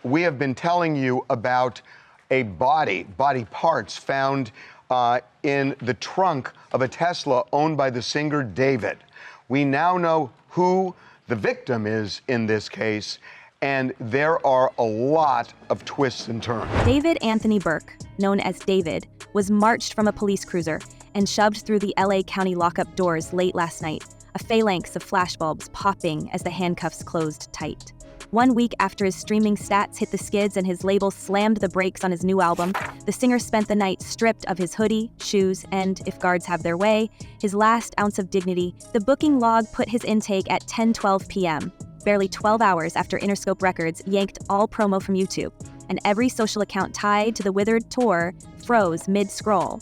we have been telling you about a body parts found in the trunk of a Tesla owned by the singer David. We now know who the victim is in this case, and there are a lot of twists and turns. David Anthony Burke, known as David, was marched from a police cruiser and shoved through the LA County lockup doors late last night, a phalanx of flashbulbs popping as the handcuffs closed tight. 1 week after his streaming stats hit the skids and his label slammed the brakes on his new album, the singer spent the night stripped of his hoodie, shoes, and, if guards have their way, his last ounce of dignity. The booking log put his intake at 10:12 p.m., barely 12 hours after Interscope Records yanked all promo from YouTube, and every social account tied to the withered tour froze mid-scroll.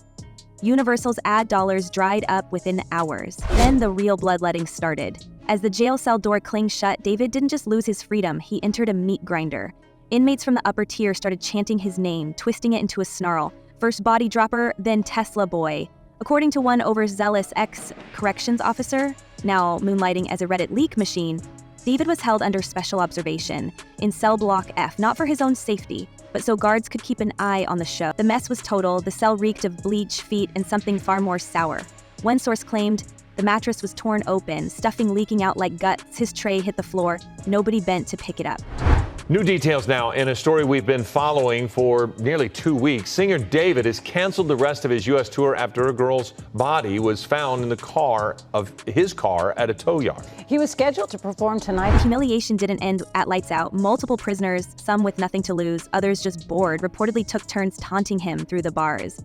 Universal's ad dollars dried up within hours. Then the real bloodletting started. As the jail cell door clinged shut, David didn't just lose his freedom, he entered a meat grinder. Inmates from the upper tier started chanting his name, twisting it into a snarl. First body dropper, then Tesla boy. According to one overzealous ex-corrections officer, now moonlighting as a Reddit leak machine, David was held under special observation in cell block F, not for his own safety, but so guards could keep an eye on the show. The mess was total, the cell reeked of bleach, feet, and something far more sour. One source claimed the mattress was torn open, stuffing leaking out like guts. His tray hit the floor. Nobody bent to pick it up. New details now in a story we've been following for nearly 2 weeks. Singer David has canceled the rest of his U.S. tour after a girl's body was found in the car of his car at a tow yard. He was scheduled to perform tonight. The humiliation didn't end at lights out. Multiple prisoners, some with nothing to lose, others just bored, reportedly took turns taunting him through the bars.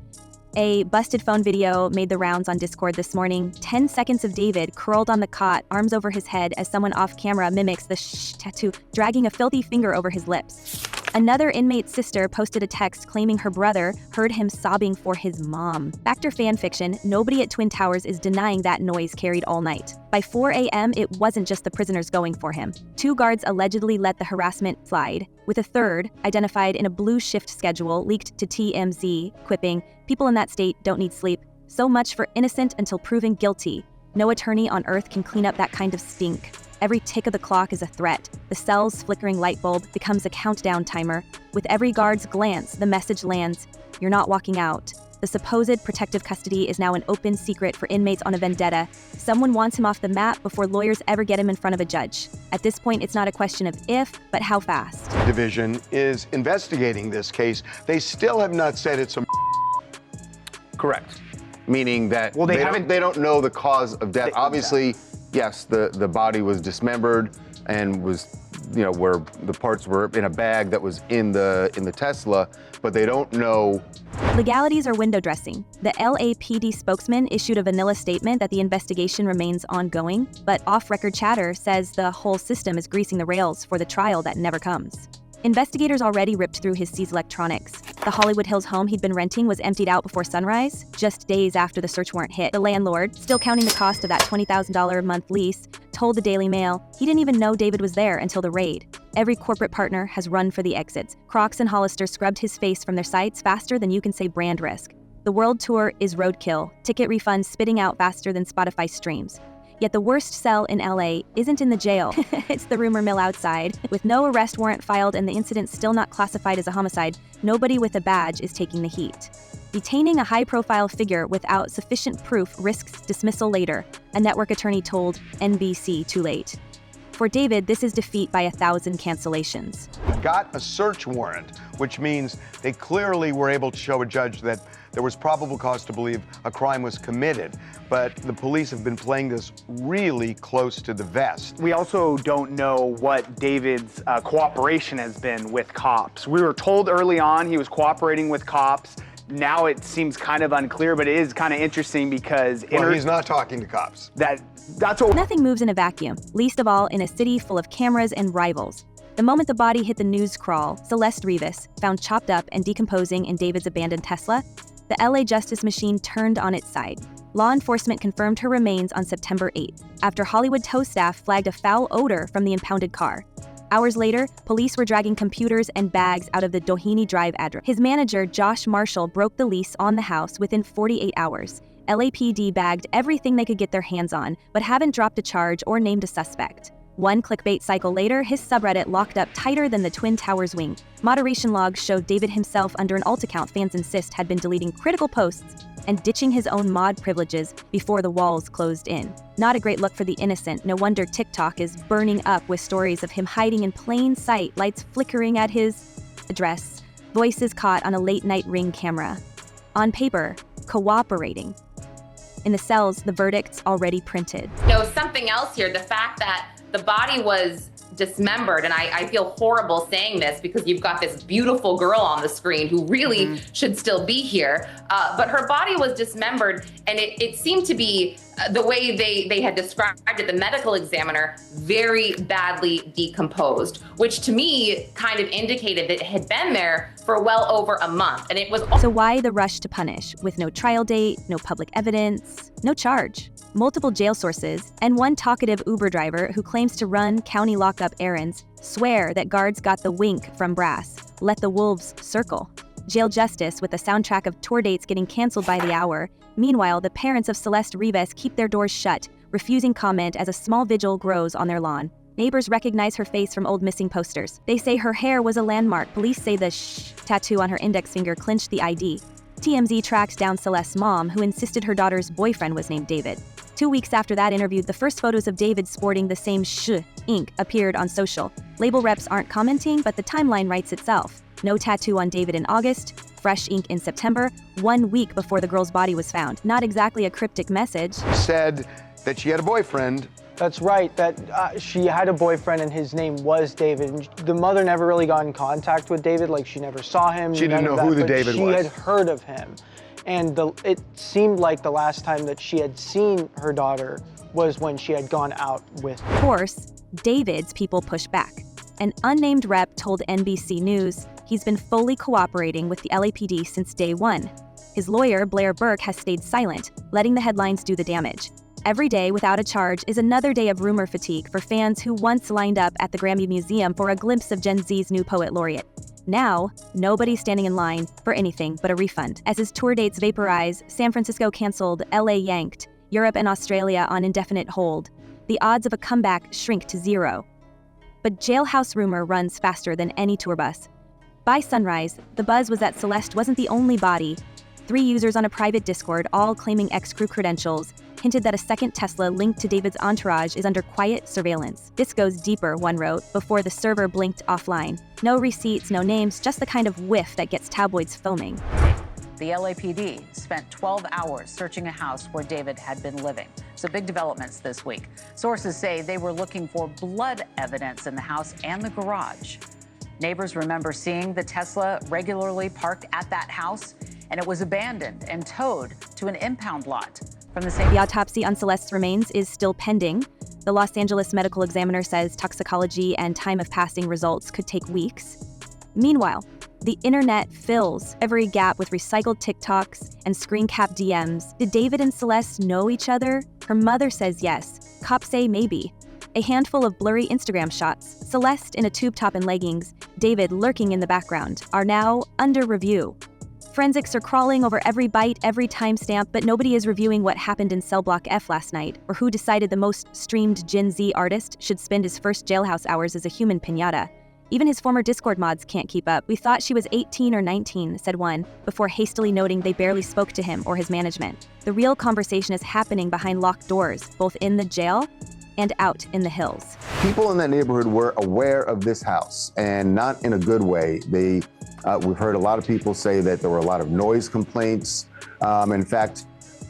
A busted phone video made the rounds on Discord this morning. 10 seconds of David curled on the cot, arms over his head as someone off camera mimics the shh tattoo, dragging a filthy finger over his lips. Another inmate's sister posted a text claiming her brother heard him sobbing for his mom. Factor fanfiction, nobody at Twin Towers is denying that noise carried all night. By 4 a.m., it wasn't just the prisoners going for him. 2 guards allegedly let the harassment slide, with a third, identified in a blue shift schedule, leaked to TMZ, quipping, "People in that state don't need sleep. So much for innocent until proven guilty. No attorney on earth can clean up that kind of stink." Every tick of the clock is a threat. The cell's flickering light bulb becomes a countdown timer. With every guard's glance, the message lands, "You're not walking out." The supposed protective custody is now an open secret for inmates on a vendetta. Someone wants him off the map before lawyers ever get him in front of a judge. At this point, it's not a question of if, but how fast. Division is investigating this case. They still have not said it's a Correct. meaning that Well, they don't know the cause of death. Obviously, yes, the body was dismembered and was, where the parts were in a bag that was in the Tesla, but they don't know. Legalities are window dressing. The LAPD spokesman issued a vanilla statement that the investigation remains ongoing, but off-record chatter says the whole system is greasing the rails for the trial that never comes. Investigators already ripped through his seized electronics. The Hollywood Hills home he'd been renting was emptied out before sunrise, just days after the search warrant hit. The landlord, still counting the cost of that $20,000 a month lease, told the Daily Mail he didn't even know David was there until the raid. Every corporate partner has run for the exits. Crocs and Hollister scrubbed his face from their sites faster than you can say brand risk. The world tour is roadkill, ticket refunds spitting out faster than Spotify streams. Yet the worst cell in LA isn't in the jail, it's the rumor mill outside. With no arrest warrant filed and the incident still not classified as a homicide, nobody with a badge is taking the heat. Detaining a high-profile figure without sufficient proof risks dismissal later, a network attorney told NBC Too Late. For David, this is defeat by 1,000 cancellations. Got a search warrant, which means they clearly were able to show a judge that there was probable cause to believe a crime was committed, but the police have been playing this really close to the vest. We also don't know what David's cooperation has been with cops. We were told early on he was cooperating with cops. Now it seems kind of unclear, but it is kind of interesting because he's not talking to cops. That's what. Nothing moves in a vacuum, least of all in a city full of cameras and rivals. The moment the body hit the news crawl, Celeste Rivas, found chopped up and decomposing in David's abandoned Tesla, the LA justice machine turned on its side. Law enforcement confirmed her remains on September 8th, after Hollywood tow staff flagged a foul odor from the impounded car. Hours later, police were dragging computers and bags out of the Doheny Drive address. His manager, Josh Marshall, broke the lease on the house within 48 hours. LAPD bagged everything they could get their hands on, but haven't dropped a charge or named a suspect. One clickbait cycle later, his subreddit locked up tighter than the Twin Towers wing. Moderation logs showed David himself under an alt account fans insist had been deleting critical posts and ditching his own mod privileges before the walls closed in. Not a great look for the innocent. No wonder TikTok is burning up with stories of him hiding in plain sight, lights flickering at his address, voices caught on a late-night Ring camera. On paper, cooperating. In the cells, the verdict's already printed. Something else here, the fact that the body was dismembered, and I feel horrible saying this because you've got this beautiful girl on the screen who really should still be here, but her body was dismembered, and it seemed to be the way they had described it, the medical examiner, very badly decomposed, which to me kind of indicated that it had been there for well over a month. And it was So why the rush to punish, with no trial date, no public evidence, no charge? Multiple jail sources, and one talkative Uber driver who claims to run county lockup errands swear that guards got the wink from brass. Let the wolves circle. Jail justice with a soundtrack of tour dates getting canceled by the hour. Meanwhile, the parents of Celeste Rivas keep their doors shut, refusing comment as a small vigil grows on their lawn. Neighbors recognize her face from old missing posters. They say her hair was a landmark. Police say the tattoo on her index finger clinched the ID. TMZ tracked down Celeste's mom, who insisted her daughter's boyfriend was named David. 2 weeks after that interview, the first photos of David sporting the same ink appeared on social. Label reps aren't commenting, but the timeline writes itself. No tattoo on David in August, fresh ink in September, 1 week before the girl's body was found. Not exactly a cryptic message. Said that she had a boyfriend. That's right, that she had a boyfriend and his name was David. And the mother never really got in contact with David, like she never saw him. She didn't know who the David was. She had heard of him. And it seemed like the last time that she had seen her daughter was when she had gone out with her. Of course, David's people pushed back. An unnamed rep told NBC News he's been fully cooperating with the LAPD since day one. His lawyer, Blair Burke, has stayed silent, letting the headlines do the damage. Every day without a charge is another day of rumor fatigue for fans who once lined up at the Grammy Museum for a glimpse of Gen Z's new poet laureate. Now, nobody's standing in line for anything but a refund. As his tour dates vaporize, San Francisco canceled, LA yanked, Europe and Australia on indefinite hold. The odds of a comeback shrink to zero. But Jailhouse rumor runs faster than any tour bus. By sunrise, the buzz was that Celeste wasn't the only body. 3 users on a private Discord, all claiming ex-crew credentials, hinted that a second Tesla linked to David's entourage is under quiet surveillance. This goes deeper, one wrote, before the server blinked offline. No receipts, no names, just the kind of whiff that gets tabloids foaming. The LAPD spent 12 hours searching a house where David had been living. So big developments this week. Sources say they were looking for blood evidence in the house and the garage. Neighbors remember seeing the Tesla regularly parked at that house, and it was abandoned and towed to an impound lot. From the same. The autopsy on Celeste's remains is still pending. The Los Angeles medical examiner says toxicology and time of passing results could take weeks. Meanwhile, the internet fills every gap with recycled TikToks and screen cap DMs. Did David and Celeste know each other? Her mother says yes. Cops say maybe. A handful of blurry Instagram shots, Celeste in a tube top and leggings, David lurking in the background, are now under review. Forensics are crawling over every byte, every timestamp, but nobody is reviewing what happened in Cell Block F last night, or who decided the most streamed Gen Z artist should spend his first Jailhouse hours as a human piñata. Even his former Discord mods can't keep up. We thought she was 18 or 19, said one, before hastily noting they barely spoke to him or his management. The real conversation is happening behind locked doors, both in the jail and out in the hills. People in that neighborhood were aware of this house, and not in a good way. We've heard a lot of people say that there were a lot of noise complaints. In fact,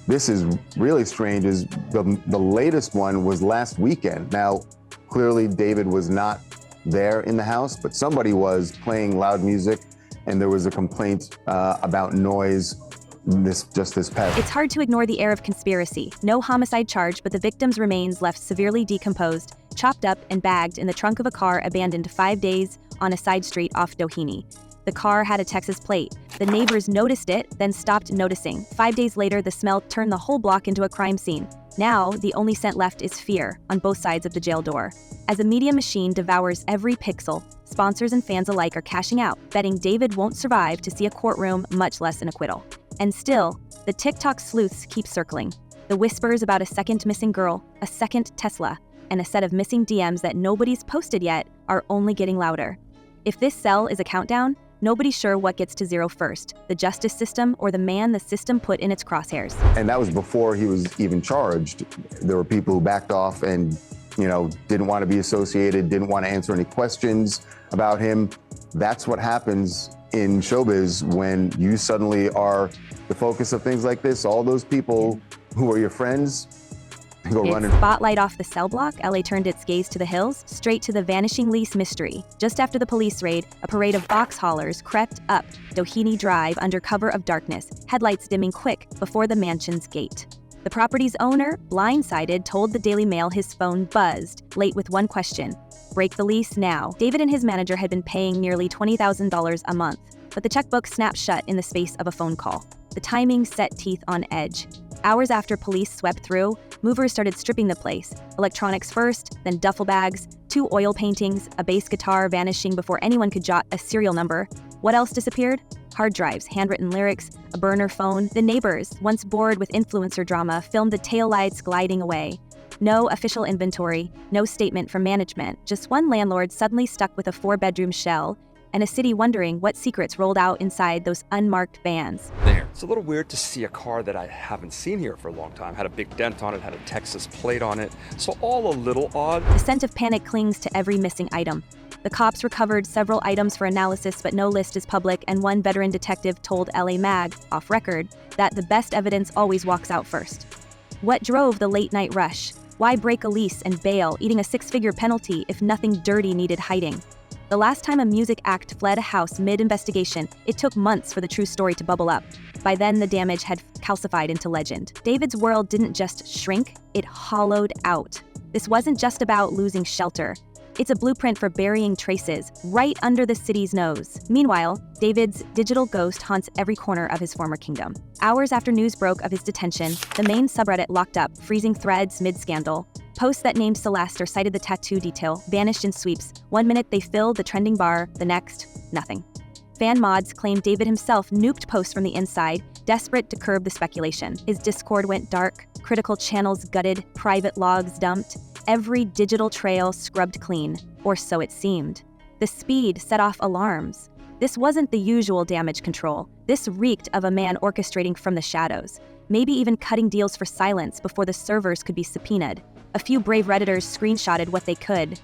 this is really strange, is the latest one was last weekend. Now, clearly David was not there in the house, but somebody was playing loud music, and there was a complaint about noise this past. It's hard to ignore the air of conspiracy. No homicide charge, but the victim's remains left severely decomposed, chopped up and bagged in the trunk of a car abandoned 5 days on a side street off Doheny. The car had a Texas plate. The neighbors noticed it, then stopped noticing. 5 days later, the smell turned the whole block into a crime scene. Now, the only scent left is fear on both sides of the jail door. As a media machine devours every pixel, sponsors and fans alike are cashing out, betting David won't survive to see a courtroom, much less an acquittal. And still, the TikTok sleuths keep circling. The whispers about a second missing girl, a second Tesla, and a set of missing DMs that nobody's posted yet are only getting louder. If this cell is a countdown, nobody's sure what gets to zero first, the justice system or the man the system put in its crosshairs. And that was before he was even charged. There were people who backed off and, didn't want to be associated, didn't want to answer any questions about him. That's what happens in showbiz when you suddenly are the focus of things like this. All those people who are your friends go running. Spotlight off the cell block, LA turned its gaze to the hills, straight to the vanishing lease mystery. Just after the police raid, a parade of box haulers crept up Doheny Drive under cover of darkness, headlights dimming quick before the mansion's gate. The property's owner, blindsided, told the Daily Mail his phone buzzed, late with one question: break the lease now. David and his manager had been paying nearly $20,000 a month, but the checkbook snapped shut in the space of a phone call. The timing set teeth on edge. Hours after police swept through, movers started stripping the place. Electronics first, then duffel bags, 2 oil paintings, a bass guitar vanishing before anyone could jot a serial number. What else disappeared? Hard drives, handwritten lyrics, a burner phone. The neighbors, once bored with influencer drama, filmed the taillights gliding away. No official inventory, no statement from management, just one landlord suddenly stuck with a 4-bedroom shell, and a city wondering what secrets rolled out inside those unmarked vans. It's a little weird to see a car that I haven't seen here for a long time. Had a big dent on it, had a Texas plate on it, so all a little odd. The scent of panic clings to every missing item. The cops recovered several items for analysis, but no list is public, and one veteran detective told LA Mag, off record, that the best evidence always walks out first. What drove the late-night rush? Why break a lease and bail, eating a 6-figure penalty if nothing dirty needed hiding? The last time a music act fled a house mid-investigation, it took months for the true story to bubble up. By then, the damage had calcified into legend. David's world didn't just shrink, it hollowed out. This wasn't just about losing shelter. It's a blueprint for burying traces right under the city's nose. Meanwhile, David's digital ghost haunts every corner of his former kingdom. Hours after news broke of his detention, the main subreddit locked up, freezing threads mid-scandal. Posts that named Celeste or cited the tattoo detail vanished in sweeps. One minute they filled the trending bar, the next, nothing. Fan mods claimed David himself nuked posts from the inside, desperate to curb the speculation. His Discord went dark, critical channels gutted, private logs dumped. Every digital trail scrubbed clean, or so it seemed. The speed set off alarms. This wasn't the usual damage control. This reeked of a man orchestrating from the shadows, maybe even cutting deals for silence before the servers could be subpoenaed. A few brave Redditors screenshotted what they could.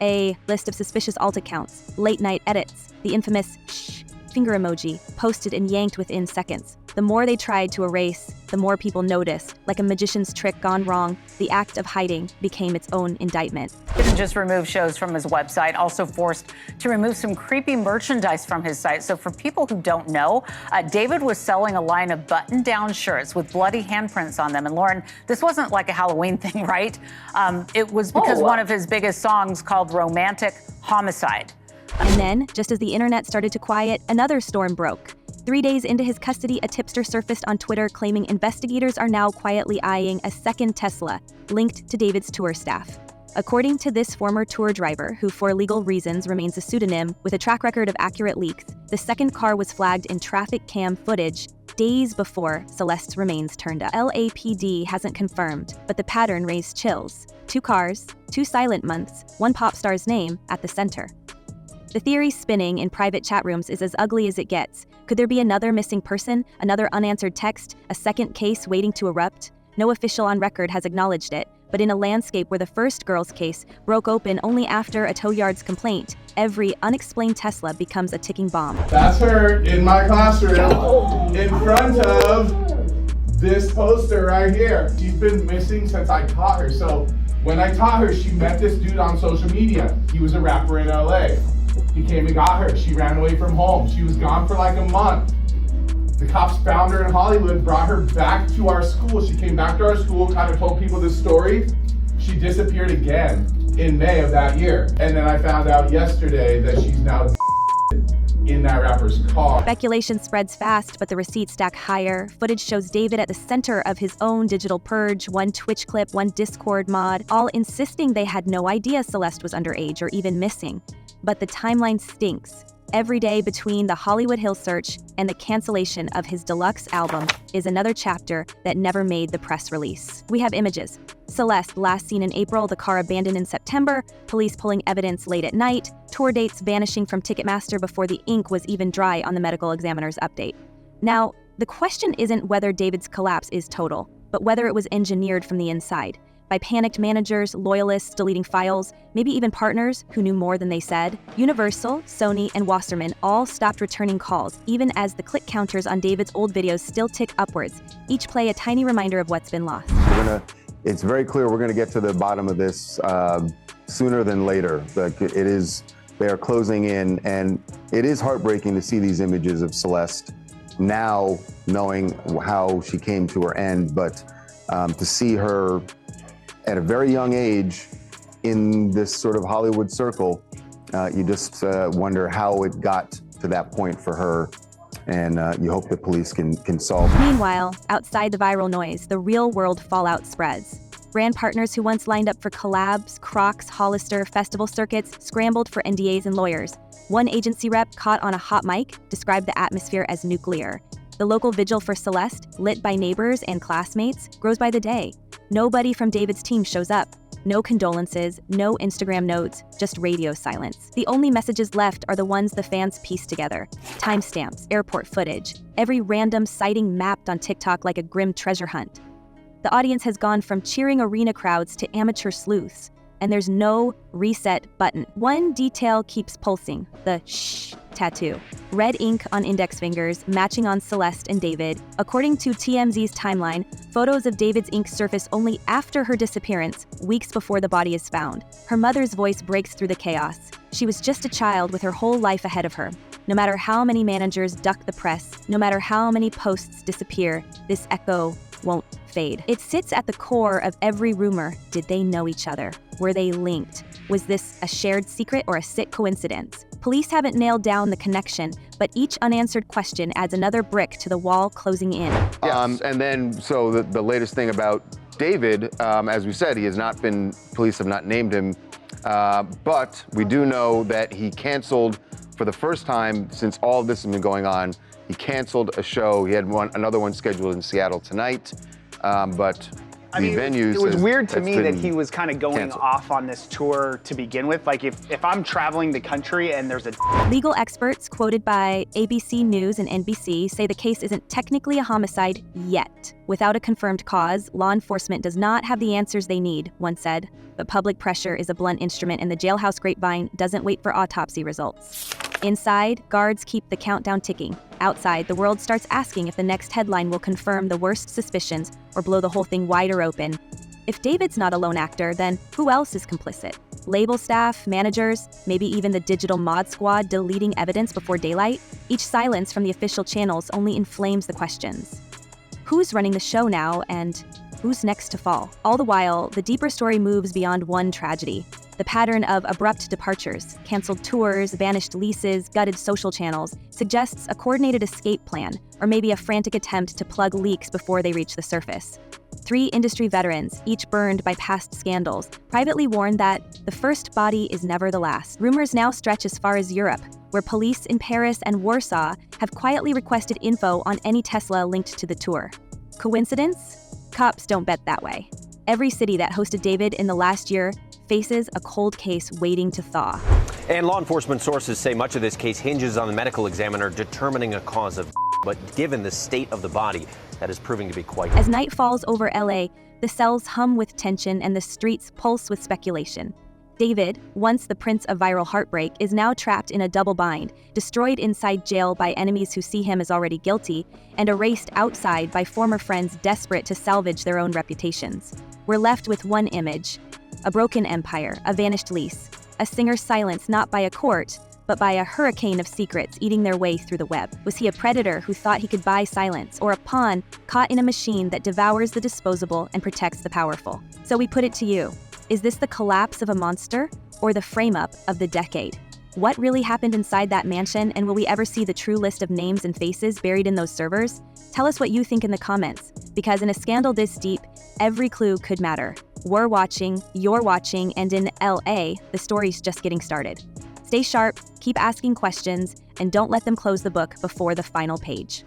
A list of suspicious alt accounts, late-night edits, the infamous shh finger emoji, posted and yanked within seconds. The more they tried to erase, the more people noticed. Like a magician's trick gone wrong, the act of hiding became its own indictment. Didn't just remove shows from his website, also forced to remove some creepy merchandise from his site. So for people who don't know, David was selling a line of button-down shirts with bloody handprints on them. And Lauren, this wasn't like a Halloween thing, right? It was because one of his biggest songs called Romantic Homicide. And then, just as the internet started to quiet, another storm broke. 3 days into his custody, a tipster surfaced on Twitter claiming investigators are now quietly eyeing a second Tesla linked to David's tour staff. According to this former tour driver, who for legal reasons remains a pseudonym with a track record of accurate leaks, the second car was flagged in traffic cam footage days before Celeste's remains turned up. LAPD hasn't confirmed, but the pattern raised chills. 2 cars, 2 silent months, 1 pop star's name at the center. The theory spinning in private chat rooms is as ugly as it gets. Could there be another missing person, another unanswered text, a second case waiting to erupt? No official on record has acknowledged it, but in a landscape where the first girl's case broke open only after a tow yard's complaint, every unexplained Tesla becomes a ticking bomb. That's her in my classroom, in front of this poster right here. She's been missing since I taught her. So when I taught her, she met this dude on social media. He was a rapper in LA. He came and got her. She ran away from home. She was gone for like a month. The cops found her in Hollywood, brought her back to our school. She came back to our school, kind of told people this story. She disappeared again in May of that year. And then I found out yesterday that she's now in that rapper's car. Speculation spreads fast, but the receipts stack higher. Footage shows David at the center of his own digital purge, 1 Twitch clip, 1 Discord mod, all insisting they had no idea Celeste was underage or even missing. But the timeline stinks. Every day between the Hollywood Hills search and the cancellation of his deluxe album is another chapter that never made the press release. We have images. Celeste, last seen in April, the car abandoned in September, police pulling evidence late at night, tour dates vanishing from Ticketmaster before the ink was even dry on the medical examiner's update. Now, the question isn't whether David's collapse is total, but whether it was engineered from the inside, by panicked managers, loyalists deleting files, maybe even partners who knew more than they said. Universal, Sony, and Wasserman all stopped returning calls, even as the click counters on David's old videos still tick upwards, each play a tiny reminder of what's been lost. It's very clear we're gonna get to the bottom of this sooner than later. They are closing in, and it is heartbreaking to see these images of Celeste now, knowing how she came to her end, but to see her at a very young age in this sort of Hollywood circle, you just wonder how it got to that point for her, and you hope the police can solve it. Meanwhile, outside the viral noise, the real-world fallout spreads. Brand partners who once lined up for collabs, Crocs, Hollister, festival circuits scrambled for NDAs and lawyers. One agency rep caught on a hot mic described the atmosphere as nuclear. The local vigil for Celeste, lit by neighbors and classmates, grows by the day. Nobody from David's team shows up. No condolences, no Instagram notes, just radio silence. The only messages left are the ones the fans piece together. Timestamps, airport footage, every random sighting mapped on TikTok like a grim treasure hunt. The audience has gone from cheering arena crowds to amateur sleuths, and there's no reset button. One detail keeps pulsing, the shh tattoo. Red ink on index fingers, matching on Celeste and David. According to TMZ's timeline, photos of David's ink surface only after her disappearance, weeks before the body is found. Her mother's voice breaks through the chaos. She was just a child with her whole life ahead of her. No matter how many managers duck the press, no matter how many posts disappear, this echo won't fade. It sits at the core of every rumor. Did they know each other? Were they linked? Was this a shared secret or a sick coincidence? Police haven't nailed down the connection, but each unanswered question adds another brick to the wall closing in. Yes. And then, so the latest thing about David, as we said, he has not been, police have not named him, but we do know that he canceled for the first time since all of this has been going on. He canceled a show. He had another one scheduled in Seattle tonight, but venues. It was weird to me that he was kind of going off on this tour to begin with. Like if I'm traveling the country and there's a... Legal experts quoted by ABC News and NBC say the case isn't technically a homicide yet. Without a confirmed cause, law enforcement does not have the answers they need, one said. But public pressure is a blunt instrument, and the Jailhouse grapevine doesn't wait for autopsy results. Inside, guards keep the countdown ticking. Outside, the world starts asking if the next headline will confirm the worst suspicions or blow the whole thing wider open. If David's not a lone actor, then who else is complicit? Label staff, managers, maybe even the digital mod squad deleting evidence before daylight? Each silence from the official channels only inflames the questions. Who's running the show now, and who's next to fall? All the while, the deeper story moves beyond one tragedy. The pattern of abrupt departures, canceled tours, vanished leases, gutted social channels suggests a coordinated escape plan, or maybe a frantic attempt to plug leaks before they reach the surface. 3 industry veterans, each burned by past scandals, privately warned that the first body is never the last. Rumors now stretch as far as Europe, where police in Paris and Warsaw have quietly requested info on any Tesla linked to the tour. Coincidence? Cops don't bet that way. Every city that hosted David in the last year faces a cold case waiting to thaw. And law enforcement sources say much of this case hinges on the medical examiner determining a cause of but given the state of the body, that is proving to be quite... As night falls over LA, the cells hum with tension and the streets pulse with speculation. David, once the prince of viral heartbreak, is now trapped in a double bind, destroyed inside jail by enemies who see him as already guilty, and erased outside by former friends desperate to salvage their own reputations. We're left with one image: a broken empire, a vanished lease, a singer silenced not by a court, but by a hurricane of secrets eating their way through the web. Was he a predator who thought he could buy silence, or a pawn caught in a machine that devours the disposable and protects the powerful? So we put it to you. Is this the collapse of a monster, or the frame-up of the decade? What really happened inside that mansion, and will we ever see the true list of names and faces buried in those servers? Tell us what you think in the comments, because in a scandal this deep, every clue could matter. We're watching, you're watching, and in LA, the story's just getting started. Stay sharp, keep asking questions, and don't let them close the book before the final page.